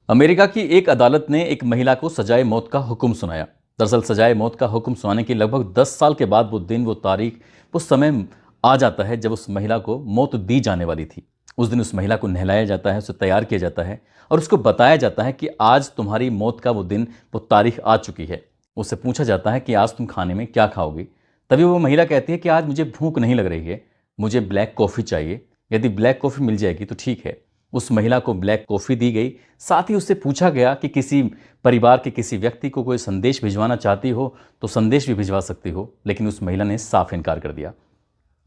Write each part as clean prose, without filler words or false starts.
America की एक अदालत ने एक महिला को सजाए मौत का हुक्म सुनाया। दरअसल सजाए मौत का हुक्म सुनाने के लगभग 10 साल के बाद वो दिन, वो तारीख, वो समय आ जाता है जब उस महिला को मौत दी जाने वाली थी। उस दिन उस महिला को नहलाया जाता है, उसे तैयार किया जाता है और उसको बताया जाता है कि आज तुम्हारी मौत का वो दिन, वो तारीख आ चुकी है। उससे पूछा जाता है कि आज तुम खाने में क्या खाओगी। तभी वो महिला कहती है कि आज मुझे भूख नहीं लग रही है, मुझे ब्लैक कॉफ़ी चाहिए। यदि ब्लैक कॉफ़ी मिल जाएगी तो ठीक है। उस महिला को ब्लैक कॉफ़ी दी गई। साथ ही उससे पूछा गया कि किसी परिवार के किसी व्यक्ति को कोई संदेश भिजवाना चाहती हो तो संदेश भी भिजवा सकती हो, लेकिन उस महिला ने साफ इनकार कर दिया।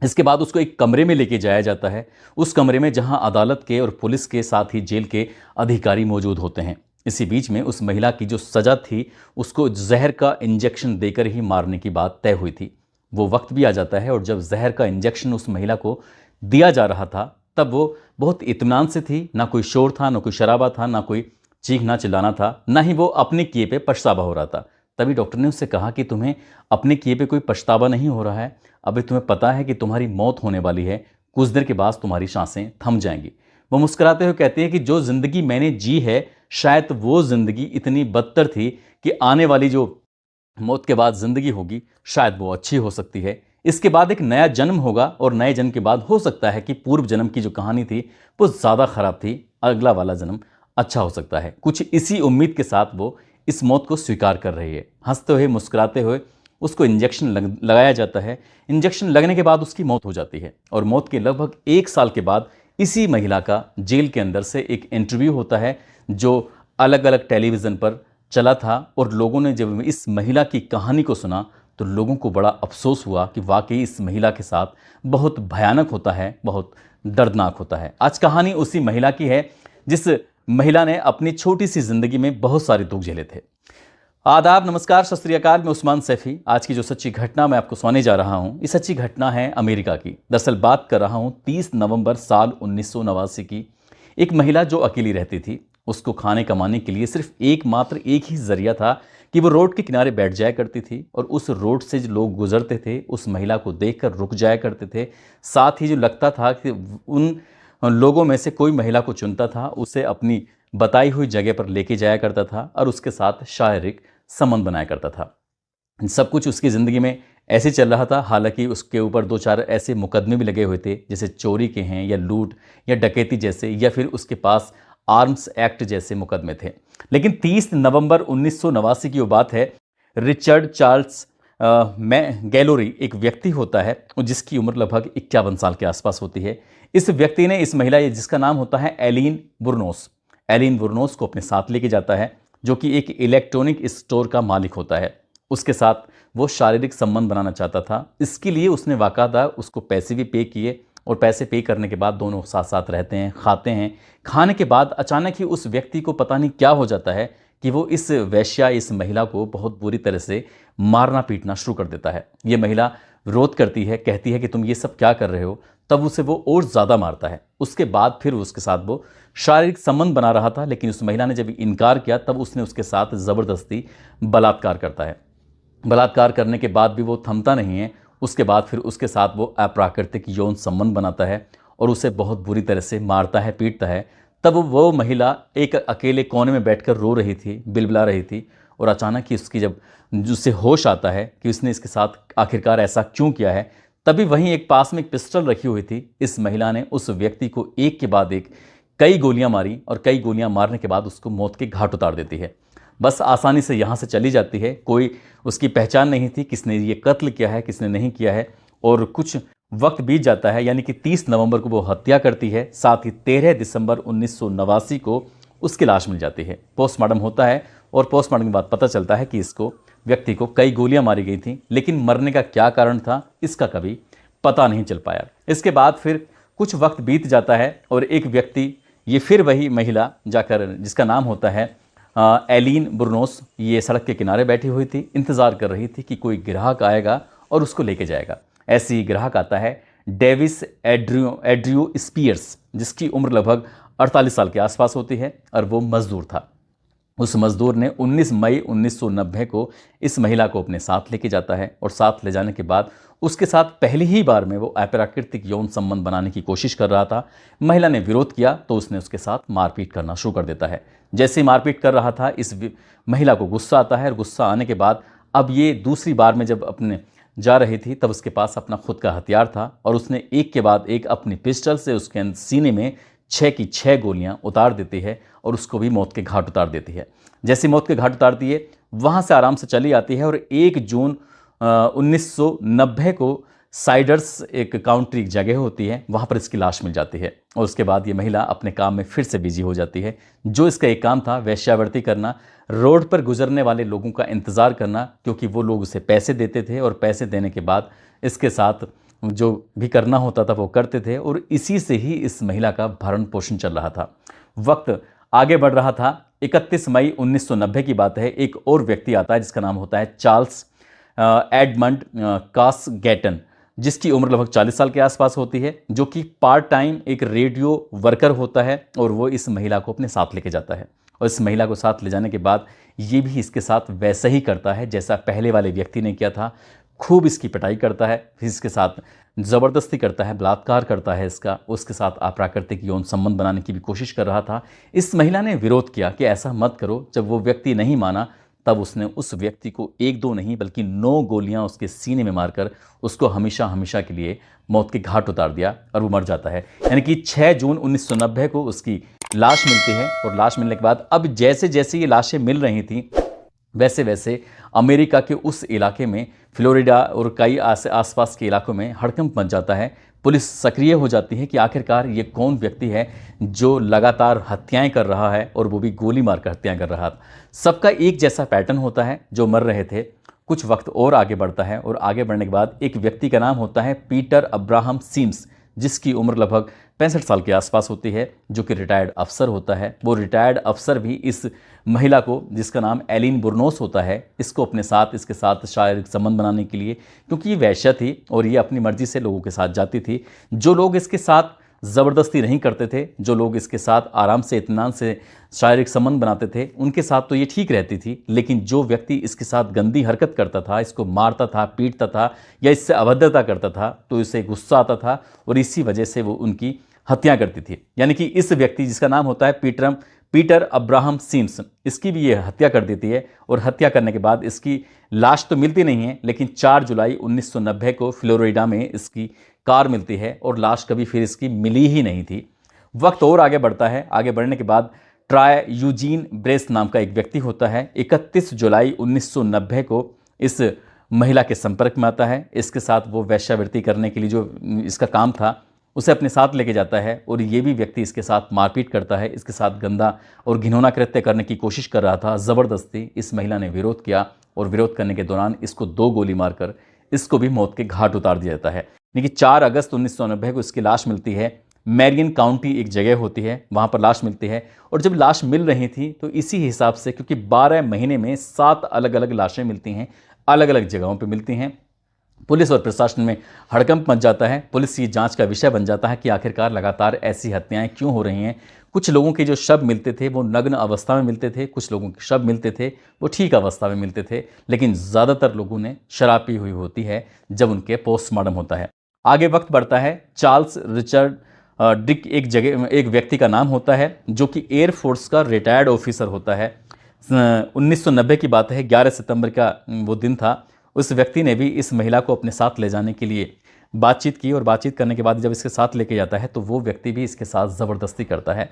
इसके बाद उसको एक कमरे में लेके जाया जाता है, उस कमरे में जहां अदालत के और पुलिस के साथ ही जेल के अधिकारी मौजूद होते हैं। इसी बीच में उस महिला की जो सज़ा थी, उसको जहर का इंजेक्शन देकर ही मारने की बात तय हुई थी। वो वक्त भी आ जाता है और जब जहर का इंजेक्शन उस महिला को दिया जा रहा था, तब वो बहुत इत्मीनान से थी। ना कोई शोर था, ना कोई शराबा था, ना कोई चीखना चिल्लाना था, ना ही वो अपने किए पे पछतावा हो रहा था। तभी डॉक्टर ने उससे कहा कि तुम्हें अपने किए पे कोई पछतावा नहीं हो रहा है। अभी तुम्हें पता है कि तुम्हारी मौत होने वाली है, कुछ देर के बाद तुम्हारी सांसें थम जाएंगी। वो मुस्कुराते हुए कहती है कि जो ज़िंदगी मैंने जी है, शायद वो ज़िंदगी इतनी बदतर थी कि आने वाली जो मौत के बाद ज़िंदगी होगी, शायद वो अच्छी हो सकती है। इसके बाद एक नया जन्म होगा और नए जन्म के बाद हो सकता है कि पूर्व जन्म की जो कहानी थी वो ज़्यादा ख़राब थी, अगला वाला जन्म अच्छा हो सकता है। कुछ इसी उम्मीद के साथ वो इस मौत को स्वीकार कर रही है। हंसते हुए, मुस्कुराते हुए उसको इंजेक्शन लगाया जाता है। इंजेक्शन लगने के बाद उसकी मौत हो जाती है और मौत के लगभग 1 साल के बाद इसी महिला का जेल के अंदर से एक इंटरव्यू होता है, जो अलग अलग टेलीविज़न पर चला था। और लोगों ने जब इस महिला की कहानी को सुना तो लोगों को बड़ा अफसोस हुआ कि वाकई इस महिला के साथ बहुत भयानक होता है, बहुत दर्दनाक होता है। आज कहानी उसी महिला की है जिस महिला ने अपनी छोटी सी ज़िंदगी में बहुत सारे दुख झेले थे। आदाब, नमस्कार, सत श्री अकाल। मैं उस्मान सैफी। आज की जो सच्ची घटना मैं आपको सुनाने जा रहा हूँ, ये सच्ची घटना है अमेरिका की। दरअसल बात कर रहा हूँ 30 नवंबर साल 1989 की। एक महिला जो अकेली रहती थी, उसको खाने कमाने के लिए सिर्फ एकमात्र एक ही जरिया था कि वो रोड के किनारे बैठ जाया करती थी और उस रोड से जो लोग गुजरते थे उस महिला को देखकर रुक जाया करते थे। साथ ही जो लगता था कि उन लोगों में से कोई महिला को चुनता था, उसे अपनी बताई हुई जगह पर लेके जाया करता था और उसके साथ शारीरिक संबंध बनाया करता था। सब कुछ उसकी ज़िंदगी में ऐसे चल रहा था। हालांकि उसके ऊपर 2-4 ऐसे मुकदमे भी लगे हुए थे, जैसे चोरी के हैं या लूट या डकैती जैसे, या फिर उसके पास आर्म्स एक्ट जैसे मुकदमे थे। लेकिन 30 नवंबर 1989 की वो बात है। रिचर्ड चार्ल्स मैं गैलोरी एक व्यक्ति होता है जिसकी उम्र लगभग 51 साल के आसपास होती है। इस व्यक्ति ने इस महिला, जिसका नाम होता है एलिन बुरनोस को अपने साथ लेके जाता है, जो कि एक इलेक्ट्रॉनिक स्टोर का मालिक होता है। उसके साथ वो शारीरिक संबंध बनाना चाहता था। इसके लिए उसने बाकायदा उसको पैसे भी पे किए और पैसे पे करने के बाद दोनों साथ साथ रहते हैं, खाते हैं। खाने के बाद अचानक ही उस व्यक्ति को पता नहीं क्या हो जाता है कि वो इस वेश्या, इस महिला को बहुत बुरी तरह से मारना पीटना शुरू कर देता है। ये महिला विरोध करती है, कहती है कि तुम ये सब क्या कर रहे हो। तब उसे वो और ज़्यादा मारता है। उसके बाद फिर उसके साथ वो शारीरिक संबंध बना रहा था, लेकिन उस महिला ने जब इनकार किया तब उसने उसके साथ ज़बरदस्ती बलात्कार करता है। बलात्कार करने के बाद भी वो थमता नहीं है। उसके बाद फिर उसके साथ वो अप्राकृतिक यौन संबंध बनाता है और उसे बहुत बुरी तरह से मारता है, पीटता है। तब वो महिला एक अकेले कोने में बैठकर रो रही थी, बिलबिला रही थी। और अचानक ही उसकी जब उससे होश आता है कि उसने इसके साथ आखिरकार ऐसा क्यों किया है, तभी वहीं एक पास में एक पिस्टल रखी हुई थी। इस महिला ने उस व्यक्ति को एक के बाद एक कई गोलियां मारी और कई गोलियां मारने के बाद उसको मौत के घाट उतार देती है। बस आसानी से यहाँ से चली जाती है। कोई उसकी पहचान नहीं थी, किसने ये कत्ल किया है, किसने नहीं किया है। और कुछ वक्त बीत जाता है, यानी कि 30 नवंबर को वो हत्या करती है। साथ ही 13 दिसंबर 1989 को उसकी लाश मिल जाती है। पोस्टमार्टम होता है और पोस्टमार्टम के बाद पता चलता है कि इसको व्यक्ति को कई गोलियां मारी गई थी, लेकिन मरने का क्या कारण था इसका कभी पता नहीं चल पाया। इसके बाद फिर कुछ वक्त बीत जाता है और एक व्यक्ति, ये फिर वही महिला जाकर, जिसका नाम होता है एलिन बुरनोस, ये सड़क के किनारे बैठी हुई थी, इंतज़ार कर रही थी कि कोई ग्राहक आएगा और उसको लेके जाएगा। ऐसे ही ग्राहक आता है डेविस एड्रियो स्पीयर्स, जिसकी उम्र लगभग 48 साल के आसपास होती है और वो मजदूर था। उस मजदूर ने 19 मई 1990 को इस महिला को अपने साथ लेके जाता है और साथ ले जाने के बाद उसके साथ पहली ही बार में वो अप्राकृतिक यौन संबंध बनाने की कोशिश कर रहा था। महिला ने विरोध किया तो उसने उसके साथ मारपीट करना शुरू कर देता है। जैसे ही मारपीट कर रहा था, इस महिला को गुस्सा आता है और गुस्सा आने के बाद अब ये दूसरी बार में जब अपने जा रही थी तब उसके पास अपना खुद का हथियार था और उसने एक के बाद एक अपनी पिस्टल से उसके सीने में 6 की 6 गोलियां उतार देती है और उसको भी मौत के घाट उतार देती है। जैसे मौत के घाट उतारती है, वहाँ से आराम से चली आती है और 1 जून 1990 को साइडर्स एक काउंट्री जगह होती है, वहाँ पर इसकी लाश मिल जाती है। और उसके बाद ये महिला अपने काम में फिर से बिजी हो जाती है। जो इसका एक काम था वेश्यावृत्ति करना, रोड पर गुजरने वाले लोगों का इंतज़ार करना, क्योंकि वो लोग उसे पैसे देते थे और पैसे देने के बाद इसके साथ जो भी करना होता था वो करते थे और इसी से ही इस महिला का भरण पोषण चल रहा था। वक्त आगे बढ़ रहा था। 31 मई 1990 की बात है। एक और व्यक्ति आता है जिसका नाम होता है चार्ल्स एडमंड कासगेटन, जिसकी उम्र लगभग 40 साल के आसपास होती है, जो कि पार्ट टाइम एक रेडियो वर्कर होता है और वो इस महिला को अपने साथ लेके जाता है। और इस महिला को साथ ले जाने के बाद ये भी इसके साथ वैसा ही करता है जैसा पहले वाले व्यक्ति ने किया था। खूब इसकी पिटाई करता है, फिर इसके साथ ज़बरदस्ती करता है, बलात्कार करता है इसका, उसके साथ अप्राकृतिक यौन संबंध बनाने की भी कोशिश कर रहा था। इस महिला ने विरोध किया कि ऐसा मत करो। जब वो व्यक्ति नहीं माना तब उसने उस व्यक्ति को 1-2 नहीं बल्कि 9 गोलियां उसके सीने में मारकर उसको हमेशा हमेशा के लिए मौत के घाट उतार दिया और वो मर जाता है। यानी कि 6 जून 1990 को उसकी लाश मिलती है और लाश मिलने के बाद अब जैसे जैसे ये लाशें मिल रही थी वैसे वैसे अमेरिका के उस इलाके में, फ्लोरिडा और कई आसपास के इलाकों में हड़कंप मच जाता है। पुलिस सक्रिय हो जाती है कि आखिरकार ये कौन व्यक्ति है जो लगातार हत्याएं कर रहा है और वो भी गोली मारकर हत्याएं कर रहा था। सबका एक जैसा पैटर्न होता है जो मर रहे थे। कुछ वक्त और आगे बढ़ता है और आगे बढ़ने के बाद एक व्यक्ति का नाम होता है पीटर अब्राहम सीम्स, जिसकी उम्र लगभग 65 साल के आसपास होती है, जो कि रिटायर्ड अफसर होता है। वो रिटायर्ड अफसर भी इस महिला को, जिसका नाम एलिन बुर्नोस होता है, इसको अपने साथ इसके साथ शारीरिक संबंध बनाने के लिए, क्योंकि ये वैश्या थी और ये अपनी मर्जी से लोगों के साथ जाती थी। जो लोग इसके साथ ज़बरदस्ती नहीं करते थे, जो लोग इसके साथ आराम से इत्मीनान से शारीरिक संबंध बनाते थे, उनके साथ तो ये ठीक रहती थी। लेकिन जो व्यक्ति इसके साथ गंदी हरकत करता था, इसको मारता था, पीटता था या इससे अभद्रता करता था, तो इसे गुस्सा आता था और इसी वजह से वो उनकी हत्या करती थी। यानी कि इस व्यक्ति जिसका नाम होता है पीटर अब्राहम सीम्स, इसकी भी ये हत्या कर देती है। और हत्या करने के बाद इसकी लाश तो मिलती नहीं है, लेकिन 4 जुलाई 1990 को फ्लोरिडा में इसकी कार मिलती है और लाश कभी फिर इसकी मिली ही नहीं थी। वक्त और आगे बढ़ता है। आगे बढ़ने के बाद ट्राय यूजीन ब्रेस नाम का एक व्यक्ति होता है, 31 जुलाई 1990 को इस महिला के संपर्क में आता है। इसके साथ वो वेश्यावृत्ति करने के लिए जो इसका काम था उसे अपने साथ लेके जाता है और ये भी व्यक्ति इसके साथ मारपीट करता है, इसके साथ गंदा और घिनौना कृत्य करने की कोशिश कर रहा था। ज़बरदस्ती इस महिला ने विरोध किया और विरोध करने के दौरान इसको 2 गोली मारकर इसको भी मौत के घाट उतार दिया जाता है। लेकिन 4 अगस्त 1990 को इसकी लाश मिलती है। मैरियन काउंटी एक जगह होती है, वहाँ पर लाश मिलती है। और जब लाश मिल रही थी तो इसी हिसाब से, क्योंकि 12 महीने में 7 अलग अलग लाशें मिलती हैं, अलग अलग जगहों पर मिलती हैं, पुलिस और प्रशासन में हड़कंप मच जाता है। पुलिस की जांच का विषय बन जाता है कि आखिरकार लगातार ऐसी हत्याएं क्यों हो रही हैं। कुछ लोगों के जो शव मिलते थे वो नग्न अवस्था में मिलते थे, कुछ लोगों के शव मिलते थे वो ठीक अवस्था में मिलते थे, लेकिन ज़्यादातर लोगों ने शराब पी हुई होती है जब उनके पोस्टमार्टम होता है। आगे वक्त बढ़ता है। चार्ल्स रिचर्ड डिक एक व्यक्ति का नाम होता है, जो कि एयरफोर्स का रिटायर्ड ऑफिसर होता है। 1990 की बात है, 11 सितंबर का वो दिन था। उस व्यक्ति ने भी इस महिला को अपने साथ ले जाने के लिए बातचीत की और बातचीत करने के बाद जब इसके साथ लेके जाता है तो वो व्यक्ति भी इसके साथ ज़बरदस्ती करता है।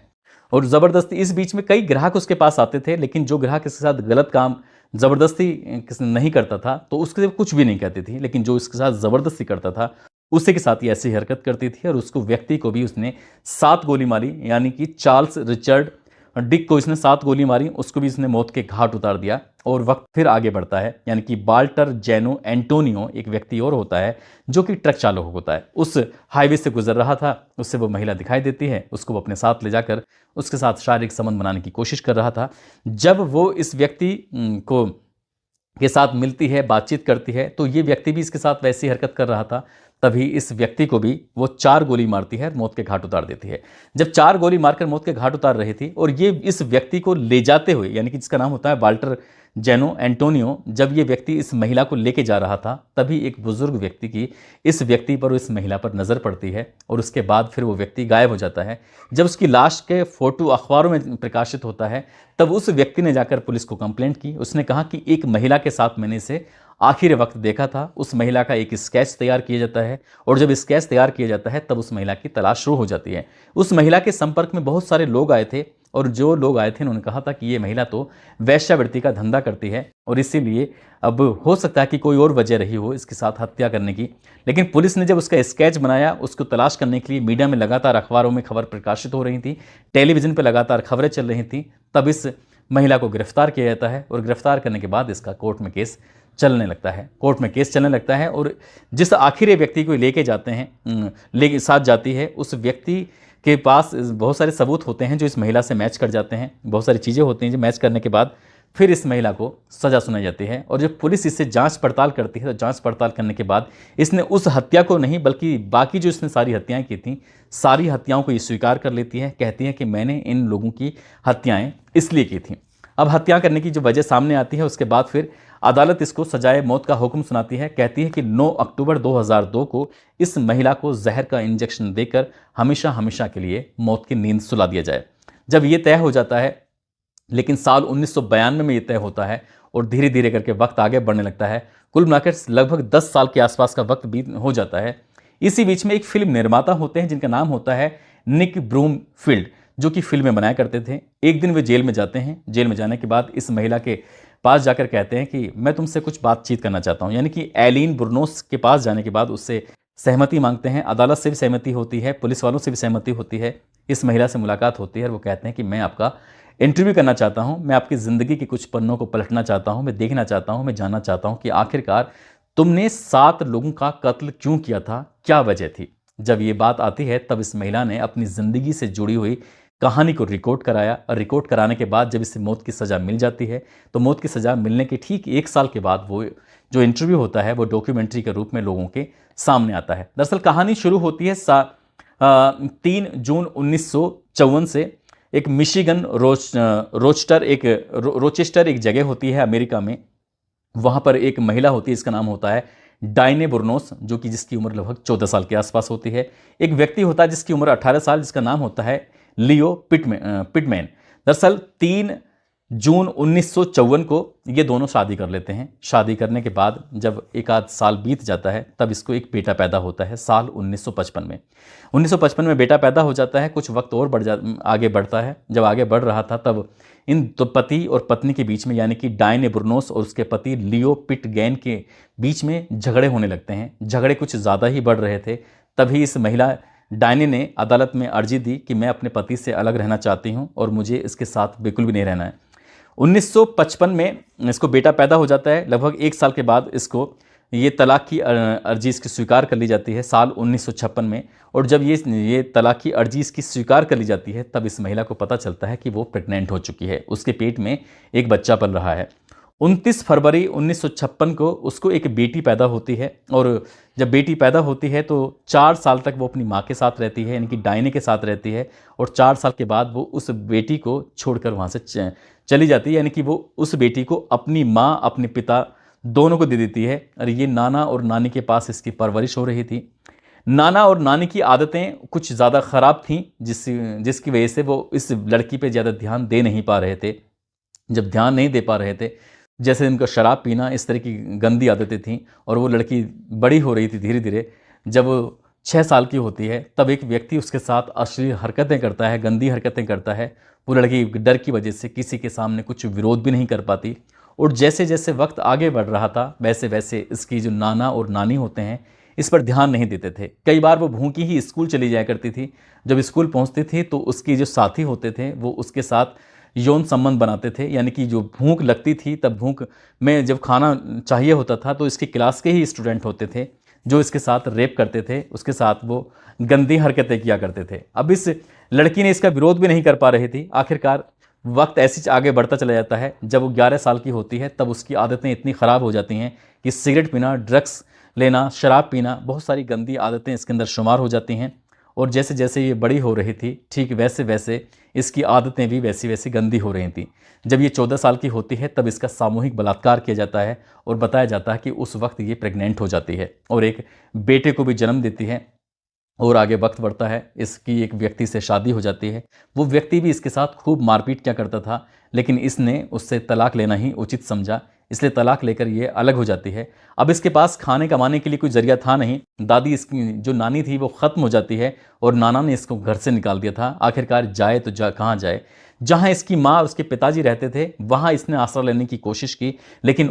और ज़बरदस्ती, इस बीच में कई ग्राहक उसके पास आते थे, लेकिन जो ग्राहक इसके साथ गलत काम ज़बरदस्ती नहीं करता था तो उसके लिए कुछ भी नहीं कहती थी, लेकिन जो इसके साथ ज़बरदस्ती करता था उसी के साथ ही ऐसी हरकत करती थी। और उसको व्यक्ति को भी उसने 7 गोली मारी, यानी कि चार्ल्स रिचर्ड डिक को इसने 7 गोली मारी, उसको भी इसने मौत के घाट उतार दिया। और वक्त फिर आगे बढ़ता है, यानी कि वाल्टर जेनो एंटोनियो एक व्यक्ति और होता है जो कि ट्रक चालक होता है। उस हाईवे से गुजर रहा था, उससे वो महिला दिखाई देती है, उसको वो अपने साथ ले जाकर उसके साथ शारीरिक संबंध बनाने की कोशिश कर रहा था। जब वो इस व्यक्ति के साथ मिलती है, बातचीत करती है, तो ये व्यक्ति भी इसके साथ वैसी हरकत कर रहा था। तभी इस व्यक्ति को भी वो 4 गोली मारती है, मौत के घाट उतार देती है। जब 4 गोली मारकर मौत के घाट उतार रही थी और ये इस व्यक्ति को ले जाते हुए, यानी कि जिसका नाम होता है वाल्टर जेनो एंटोनियो, जब ये व्यक्ति इस महिला को लेके जा रहा था, तभी एक बुजुर्ग व्यक्ति की इस व्यक्ति पर, इस महिला पर नज़र पड़ती है और उसके बाद फिर वो व्यक्ति गायब हो जाता है। जब उसकी लाश के फोटो अखबारों में प्रकाशित होता है, तब उस व्यक्ति ने जाकर पुलिस को कंप्लेंट की। उसने कहा कि एक महिला के साथ मैंने इसे आखिरी वक्त देखा था। उस महिला का एक स्केच तैयार किया जाता है और जब स्केच तैयार किया जाता है तब उस महिला की तलाश शुरू हो जाती है। उस महिला के संपर्क में बहुत सारे लोग आए थे और जो लोग आए थे उन्होंने कहा था कि ये महिला तो वेश्यावृत्ति का धंधा करती है और इसीलिए अब हो सकता है कि कोई और वजह रही हो इसके साथ हत्या करने की। लेकिन पुलिस ने जब उसका स्केच बनाया, उसको तलाश करने के लिए मीडिया में लगातार अखबारों में खबर प्रकाशित हो रही थी, टेलीविज़न पर लगातार खबरें चल रही थी, तब इस महिला को गिरफ्तार किया जाता है और गिरफ्तार करने के बाद इसका कोर्ट में केस चलने लगता है और जिस आखिरी व्यक्ति को लेके जाते हैं, लेके साथ जाती है, उस व्यक्ति के पास बहुत सारे सबूत होते हैं जो इस महिला से मैच कर जाते हैं, बहुत सारी चीज़ें होती हैं जो मैच करने के बाद फिर इस महिला को सज़ा सुनाई जाती है। और जब पुलिस इससे जांच पड़ताल करती है तो जांच पड़ताल करने के बाद इसने उस हत्या को नहीं बल्कि बाकी जो इसने सारी हत्याएं की थी, सारी हत्याओं को ये स्वीकार कर लेती है, कहती है कि मैंने इन लोगों की हत्याएँ इसलिए की थी। अब हत्या करने की जो वजह सामने आती है उसके बाद फिर अदालत इसको सजाए मौत का हुक्म सुनाती है। कहती है कि 9 अक्टूबर 2002 को इस महिला को जहर का इंजेक्शन देकर हमेशा हमेशा के लिए मौत की नींद सुला दिया जाए। जब ये तय हो जाता है, लेकिन साल 1992 में ये तय होता है और धीरे धीरे करके वक्त आगे बढ़ने लगता है। कुल मिलाकर लगभग 10 साल के आसपास का वक्त बीत हो जाता है। इसी बीच में एक फिल्म निर्माता होते हैं जिनका नाम होता है निक ब्रूमफील्ड, जो कि फिल्में बनाया करते थे। एक दिन वे जेल में जाते हैं। जेल में जाने के बाद इस महिला के पास जाकर कहते हैं कि मैं तुमसे कुछ बातचीत करना चाहता हूं, यानी कि एलिन बुर्नोस के पास जाने के बाद उससे सहमति मांगते हैं। अदालत से भी सहमति होती है, पुलिस वालों से भी सहमति होती है। इस महिला से मुलाकात होती है और वो कहते हैं कि मैं आपका इंटरव्यू करना चाहता हूं, मैं आपकी ज़िंदगी के कुछ पन्नों को पलटना चाहता हूं, मैं देखना चाहता हूं, मैं जानना चाहता हूं कि आखिरकार तुमने 7 लोगों का कत्ल क्यों किया था, क्या वजह थी। जब ये बात आती है तब इस महिला ने अपनी ज़िंदगी से जुड़ी हुई कहानी को रिकॉर्ड कराया और रिकॉर्ड कराने के बाद जब इसे मौत की सज़ा मिल जाती है तो मौत की सज़ा मिलने के ठीक 1 साल के बाद वो जो इंटरव्यू होता है वो डॉक्यूमेंट्री के रूप में लोगों के सामने आता है। दरअसल कहानी शुरू होती है 3 जून 1954 से। एक मिशिगन रोचेस्टर एक जगह होती है अमेरिका में, वहाँ पर एक महिला होती है, इसका नाम होता है डायने बुर्नोस, जो कि जिसकी उम्र लगभग 14 साल के आसपास होती है। एक व्यक्ति होता है जिसकी उम्र 18 साल, जिसका नाम होता है लियो पिटमैन। दरअसल 3 जून 1954 को ये दोनों शादी कर लेते हैं। शादी करने के बाद जब 1 आध साल बीत जाता है तब इसको एक बेटा पैदा होता है साल 1955 में। 1955 में बेटा पैदा हो जाता है। कुछ वक्त और आगे बढ़ता है। जब आगे बढ़ रहा था तब इन दो पति और पत्नी के बीच में, यानी कि डायने बुर्नोस और उसके पति लियो पिटगैन के बीच में झगड़े होने लगते हैं। झगड़े कुछ ज़्यादा ही बढ़ रहे थे। तभी इस महिला डायने ने अदालत में अर्जी दी कि मैं अपने पति से अलग रहना चाहती हूं और मुझे इसके साथ बिल्कुल भी नहीं रहना है। 1955 में इसको बेटा पैदा हो जाता है। लगभग 1 साल के बाद इसको ये तलाक की अर्जी इसकी स्वीकार कर ली जाती है साल 1956 में। और जब ये तलाक की अर्जी इसकी स्वीकार कर ली जाती है तब इस महिला को पता चलता है कि वो प्रेग्नेंट हो चुकी है, उसके पेट में एक बच्चा पल रहा है। 29 फरवरी 1956 को उसको एक बेटी पैदा होती है और जब बेटी पैदा होती है तो 4 साल तक वो अपनी माँ के साथ रहती है, यानी कि डायने के साथ रहती है। और 4 साल के बाद वो उस बेटी को छोड़कर वहाँ से चली जाती है, यानी कि वो उस बेटी को अपनी माँ अपने पिता दोनों को दे देती है। और ये नाना और नानी के पास इसकी परवरिश हो रही थी। नाना और नानी की आदतें कुछ ज़्यादा ख़राब थीं जिसकी वजह से वो इस लड़की पे ज़्यादा ध्यान दे नहीं पा रहे थे। जब ध्यान नहीं दे पा रहे थे, जैसे उनका शराब पीना, इस तरह की गंदी आदतें थीं और वो लड़की बड़ी हो रही थी धीरे धीरे। जब वो 6 साल की होती है तब एक व्यक्ति उसके साथ अश्लील हरकतें करता है, गंदी हरकतें करता है। वो लड़की डर की वजह से किसी के सामने कुछ विरोध भी नहीं कर पाती। और जैसे जैसे वक्त आगे बढ़ रहा था वैसे वैसे इसकी जो नाना और नानी होते हैं इस पर ध्यान नहीं देते थे। कई बार वो भूखी ही स्कूल चली जाया करती थी। जब स्कूल पहुंचती थी तो उसकी जो साथी होते थे वो उसके साथ यौन संबंध बनाते थे, यानी कि जो भूख लगती थी तब भूख में जब खाना चाहिए होता था तो इसकी क्लास के ही स्टूडेंट होते थे जो इसके साथ रेप करते थे, उसके साथ वो गंदी हरकतें किया करते थे। अब इस लड़की ने इसका विरोध भी नहीं कर पा रही थी। आखिरकार वक्त ऐसे आगे बढ़ता चला जाता है। जब वो 11 साल की होती है तब उसकी आदतें इतनी ख़राब हो जाती हैं कि सिगरेट पीना, ड्रग्स लेना, शराब पीना, बहुत सारी गंदी आदतें इसके अंदर शुमार हो जाती हैं। और जैसे जैसे ये बड़ी हो रही थी, ठीक वैसे वैसे इसकी आदतें भी वैसी वैसी गंदी हो रही थी। जब ये 14 साल की होती है तब इसका सामूहिक बलात्कार किया जाता है और बताया जाता है कि उस वक्त ये प्रेग्नेंट हो जाती है और एक बेटे को भी जन्म देती है। और आगे वक्त बढ़ता है, इसकी एक व्यक्ति से शादी हो जाती है। वो व्यक्ति भी इसके साथ खूब मारपीट क्या करता था, लेकिन इसने उससे तलाक लेना ही उचित समझा, इसलिए तलाक लेकर ये अलग हो जाती है। अब इसके पास खाने कमाने के लिए कोई जरिया था नहीं। दादी, इसकी जो नानी थी, वो ख़त्म हो जाती है और नाना ने इसको घर से निकाल दिया था। आखिरकार जाए तो कहाँ जाए। जहाँ इसकी माँ और उसके पिताजी रहते थे वहाँ इसने आसरा लेने की कोशिश की, लेकिन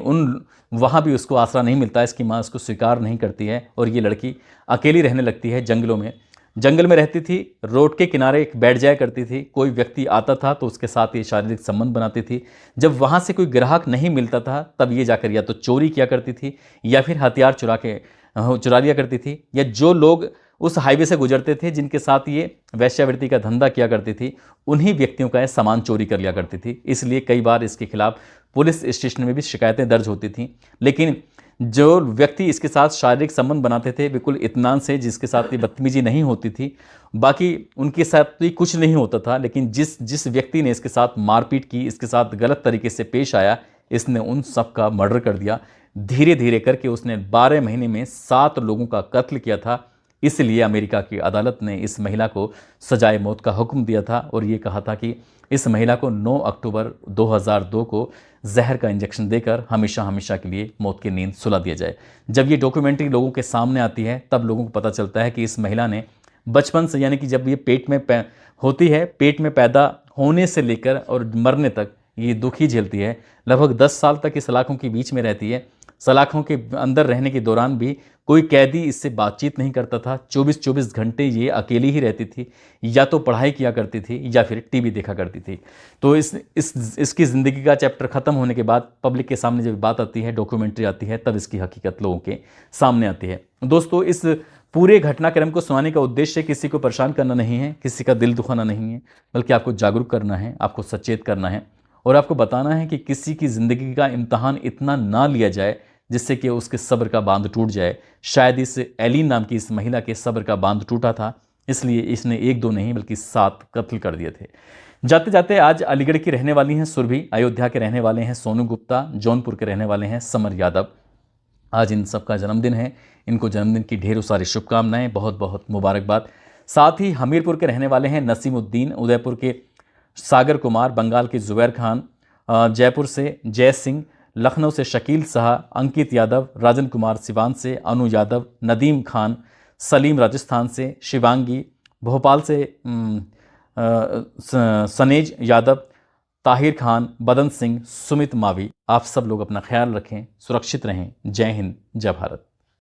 वहाँ भी उसको आसरा नहीं मिलता। इसकी माँ उसको स्वीकार नहीं करती है और ये लड़की अकेली रहने लगती है जंगलों में। जंगल में रहती थी, रोड के किनारे बैठ जाया करती थी। कोई व्यक्ति आता था तो उसके साथ ये शारीरिक संबंध बनाती थी। जब वहाँ से कोई ग्राहक नहीं मिलता था तब ये जाकर या तो चोरी किया करती थी या फिर हथियार चुरा लिया करती थी। या जो लोग उस हाईवे से गुजरते थे जिनके साथ ये वैश्यावृत्ति का धंधा किया करती थी, उन्हीं व्यक्तियों का ये सामान चोरी कर लिया करती थी। इसलिए कई बार इसके खिलाफ पुलिस स्टेशन में भी शिकायतें दर्ज होती थीं। लेकिन जो व्यक्ति इसके साथ शारीरिक संबंध बनाते थे बिल्कुल इत्मीनान से, जिसके साथ ये बदतमीजी नहीं होती थी, बाकी उनके साथ भी कुछ नहीं होता था। लेकिन जिस जिस व्यक्ति ने इसके साथ मारपीट की, इसके साथ गलत तरीके से पेश आया, इसने उन सब का मर्डर कर दिया। धीरे धीरे करके उसने 12 महीने में 7 लोगों का कत्ल किया था। इसलिए अमेरिका की अदालत ने इस महिला को सजाए मौत का हुक्म दिया था और ये कहा था कि इस महिला को 9 अक्टूबर 2002 को जहर का इंजेक्शन देकर हमेशा हमेशा के लिए मौत की नींद सुला दिया जाए। जब ये डॉक्यूमेंट्री लोगों के सामने आती है तब लोगों को पता चलता है कि इस महिला ने बचपन से, यानी कि जब ये पेट में होती है, पेट में पैदा होने से लेकर और मरने तक ये दुख ही झेलती है। लगभग 10 साल तक इस सलाखों के बीच में रहती है। सलाखों के अंदर रहने के दौरान भी कोई कैदी इससे बातचीत नहीं करता था। 24-24 घंटे ये अकेली ही रहती थी, या तो पढ़ाई किया करती थी या फिर टीवी देखा करती थी। तो इसकी ज़िंदगी का चैप्टर ख़त्म होने के बाद पब्लिक के सामने जब बात आती है, डॉक्यूमेंट्री आती है, तब इसकी हकीकत लोगों के सामने आती है। दोस्तों, इस पूरे घटनाक्रम को सुनाने का उद्देश्य किसी को परेशान करना नहीं है, किसी का दिल दुखाना नहीं है, बल्कि आपको जागरूक करना है, आपको सचेत करना है और आपको बताना है कि किसी की ज़िंदगी का इम्तहान इतना ना लिया जाए जिससे कि उसके सब्र का बांध टूट जाए। शायद इस एलिन नाम की इस महिला के सब्र का बांध टूटा था, इसलिए इसने 1-2 नहीं बल्कि 7 कत्ल कर दिए थे। जाते जाते आज अलीगढ़ की रहने वाली हैं सुरभि, अयोध्या के रहने वाले हैं सोनू गुप्ता, जौनपुर के रहने वाले हैं समर यादव। आज इन सबका जन्मदिन है। इनको जन्मदिन की ढेरों सारी शुभकामनाएं, बहुत बहुत मुबारकबाद। साथ ही हमीरपुर के रहने वाले हैं नसीमुद्दीन, उदयपुर के सागर कुमार, बंगाल के जुबैर खान, जयपुर से जय सिंह, लखनऊ से शकील शाह, अंकित यादव, राजन कुमार सिवान से, अनु यादव, नदीम खान, सलीम राजस्थान से, शिवांगी भोपाल से, सनेज यादव, ताहिर खान, बदन सिंह, सुमित मावी। आप सब लोग अपना ख्याल रखें, सुरक्षित रहें। जय हिंद, जय भारत।